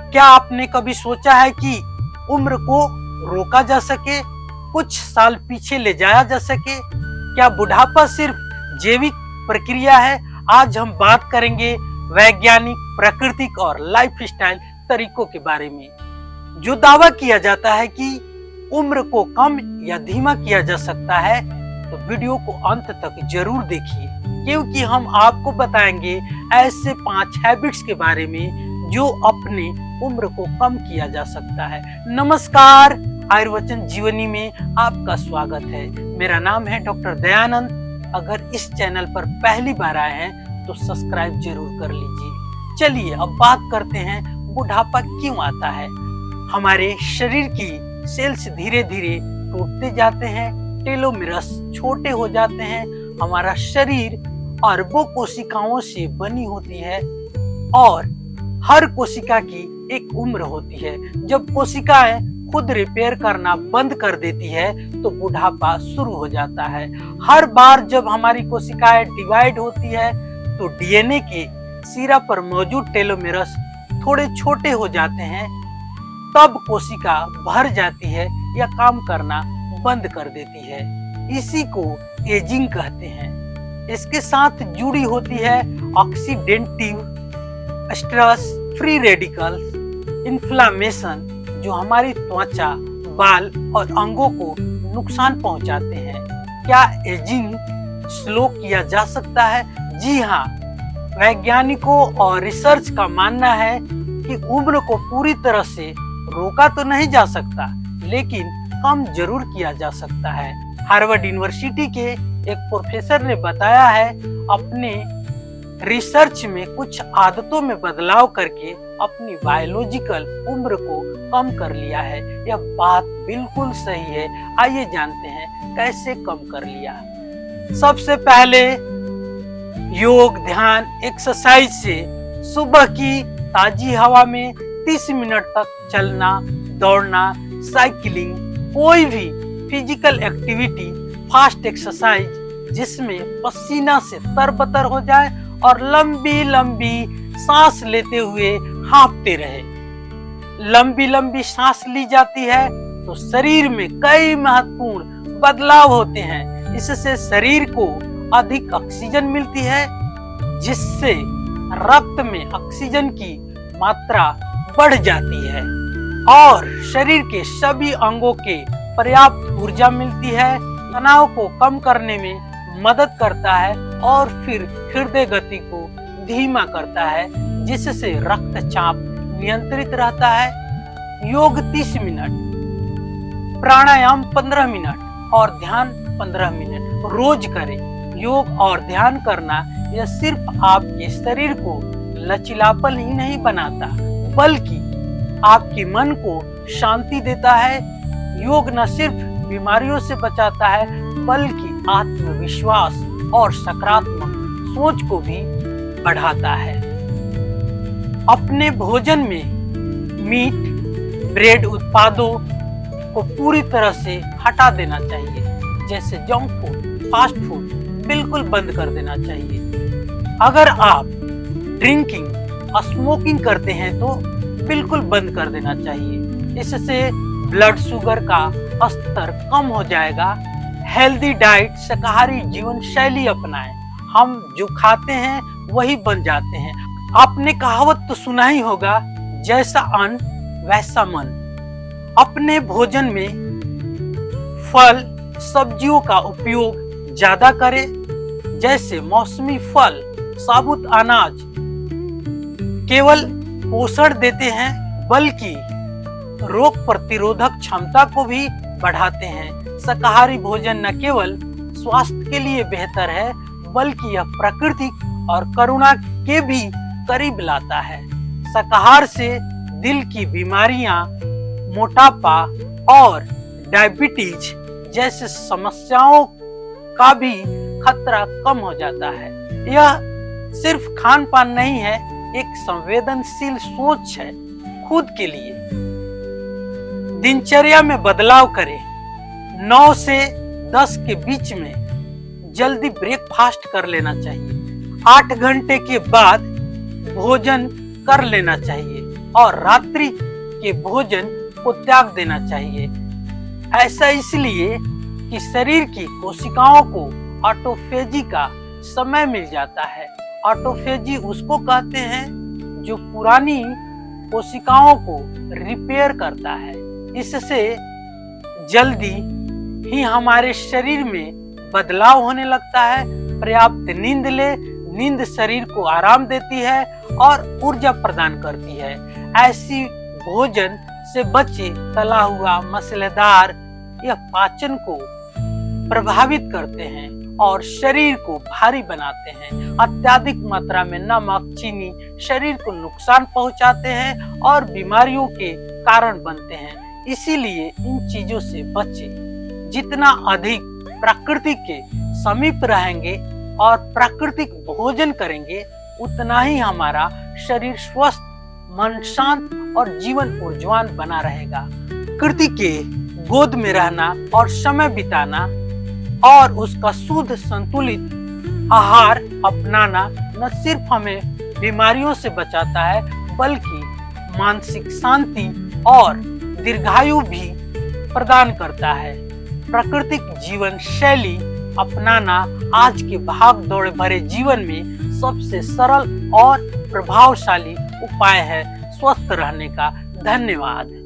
क्या आपने कभी सोचा है कि उम्र को रोका जा सके, कुछ साल पीछे ले जाया जा सके? क्या बुढ़ापा सिर्फ जैविक प्रक्रिया है? आज हम बात करेंगे वैज्ञानिक, प्राकृतिक और लाइफस्टाइल तरीकों के बारे में। जो दावा किया जाता है कि उम्र को कम या धीमा किया जा सकता है, तो वीडियो को अंत तक जरूर देखिए, क्योंकि हम आपको बताएंगे ऐसे 5 हैबिट्स के बारे में जो अपने उम्र को कम किया जा सकता है। नमस्कार, आयुर्वचन जीवनी में आपका स्वागत है। मेरा नाम है डॉक्टर दयानंद। अगर इस चैनल पर पहली बार आए हैं तो सब्सक्राइब जरूर कर लीजिए। चलिए अब बात करते हैं बुढ़ापा क्यों आता है। हमारे शरीर की सेल्स धीरे धीरे टूटते जाते हैं, टेलोमेरस छोटे हो जाते हैं। हमारा शरीर अरबों कोशिकाओं से बनी होती है और हर कोशिका की एक उम्र होती है। जब कोशिकाएं खुद रिपेयर करना बंद कर देती है तो बुढ़ापा शुरू हो जाता है। हर बार जब हमारी कोशिकाएं डिवाइड होती है तो डीएनए के सिरा पर मौजूद टेलोमेरस थोड़े छोटे हो जाते हैं, तब कोशिका भर जाती है या काम करना बंद कर देती है। इसी को एजिंग कहते हैं। इसके साथ जुड़ी होती है oxidative stress, free radicals, inflammation, जो हमारी त्वचा, बाल और अंगों को नुकसान पहुंचाते हैं। क्या एजिंग स्लो किया जा सकता है? जी हाँ, वैज्ञानिकों और रिसर्च का मानना है कि उम्र को पूरी तरह से रोका तो नहीं जा सकता, लेकिन कम जरूर किया जा सकता है। हार्वर्ड यूनिवर्सिटी के एक प्रोफेसर ने बताया है, अपने रिसर्च में कुछ आदतों में बदलाव करके अपनी बायोलॉजिकल उम्र को कम कर लिया है। यह बात बिल्कुल सही है। आइए जानते हैं कैसे कम कर लिया। सबसे पहले योग, ध्यान, एक्सरसाइज से सुबह की ताजी हवा में 30 मिनट तक चलना, दौड़ना, साइकिलिंग, कोई भी फिजिकल एक्टिविटी, फास्ट एक्सरसाइज जिसमें पसीना से तरबतर हो जाए और लंबी लंबी सांस लेते हुए हाँफते रहे। लंबी लंबी सांस ली जाती है तो शरीर में कई महत्वपूर्ण बदलाव होते हैं। इससे शरीर को अधिक ऑक्सीजन मिलती है, जिससे रक्त में ऑक्सीजन की मात्रा बढ़ जाती है और शरीर के सभी अंगों के पर्याप्त ऊर्जा मिलती है। तनाव को कम करने में मदद करता है और फिर हृदय गति को धीमा करता है, जिससे रक्तचाप नियंत्रित रहता है। योग 30 मिनट, प्राणायाम 15 मिनट और ध्यान 15 मिनट रोज करें। योग और ध्यान करना यह सिर्फ आपके शरीर को लचीलापन ही नहीं बनाता, बल्कि आपके मन को शांति देता है। योग न सिर्फ बीमारियों से बचाता है, बल्कि आत्मविश्वास और सकारात्मक सोच को भी बढ़ाता है। अपने भोजन में मीट, ब्रेड उत्पादों को पूरी तरह से हटा देना चाहिए, जैसे जंक फूड, फास्ट फूड बिल्कुल बंद कर देना चाहिए। अगर आप ड्रिंकिंग, स्मोकिंग करते हैं तो बिल्कुल बंद कर देना चाहिए। इससे ब्लड शुगर का स्तर कम हो जाएगा। हेल्दी डाइट, शाकाहारी जीवन शैली अपनाएं। हम जो खाते हैं वही बन जाते हैं। आपने कहावत तो सुना ही होगा, जैसा अन्न वैसा मन। अपने भोजन में फल, सब्जियों का उपयोग ज्यादा करें, जैसे मौसमी फल, साबुत अनाज केवल पोषण देते हैं, बल्कि रोग प्रतिरोधक क्षमता को भी बढ़ाते हैं। शाकाहारी भोजन न केवल स्वास्थ्य के लिए बेहतर है, बल्कि यह प्रकृति और करुणा के भी करीब लाता है। शाकाहार से दिल की बीमारियां, मोटापा और डायबिटीज जैसे समस्याओं का भी खतरा कम हो जाता है। यह सिर्फ खान पान नहीं है, एक संवेदनशील सोच है खुद के लिए। दिनचर्या में बदलाव करें। 9 से 10 के बीच में जल्दी ब्रेकफास्ट कर लेना चाहिए। 8 घंटे के बाद भोजन कर लेना चाहिए। और रात्रि के भोजन को त्याग देना चाहिए। ऐसा इसलिए कि शरीर की कोशिकाओं को ऑटोफेजी का समय मिल जाता है। ऑटोफेजी उसको कहते हैं जो पुरानी कोशिकाओं को रिपेयर करता है। इससे जल्दी ही हमारे शरीर में बदलाव होने लगता है। पर्याप्त नींद ले, नींद शरीर को आराम देती है और ऊर्जा प्रदान करती है। ऐसी भोजन से बचे तला हुआ, मसालेदार यह पाचन को प्रभावित करते हैं और शरीर को भारी बनाते हैं। अत्यधिक मात्रा में नमक, चीनी शरीर को नुकसान पहुंचाते हैं और बीमारियों के कारण बनते हैं। इसीलिए इन चीजों से बचें। जितना अधिक प्रकृति के समीप रहेंगे और प्राकृतिक भोजन करेंगे, उतना ही हमारा शरीर स्वस्थ, मन शांत और जीवन ऊर्जावान बना रहेगा। प्रकृति के गोद में रहना और समय बिताना और उसका शुद्ध संतुलित आहार अपनाना न सिर्फ हमें बीमारियों से बचाता है, बल्कि मानसिक शांति और दीर्घायु भी प्रदान करता है। प्राकृतिक जीवन शैली अपनाना आज के भाग दौड़ भरे जीवन में सबसे सरल और प्रभावशाली उपाय है स्वस्थ रहने का। धन्यवाद।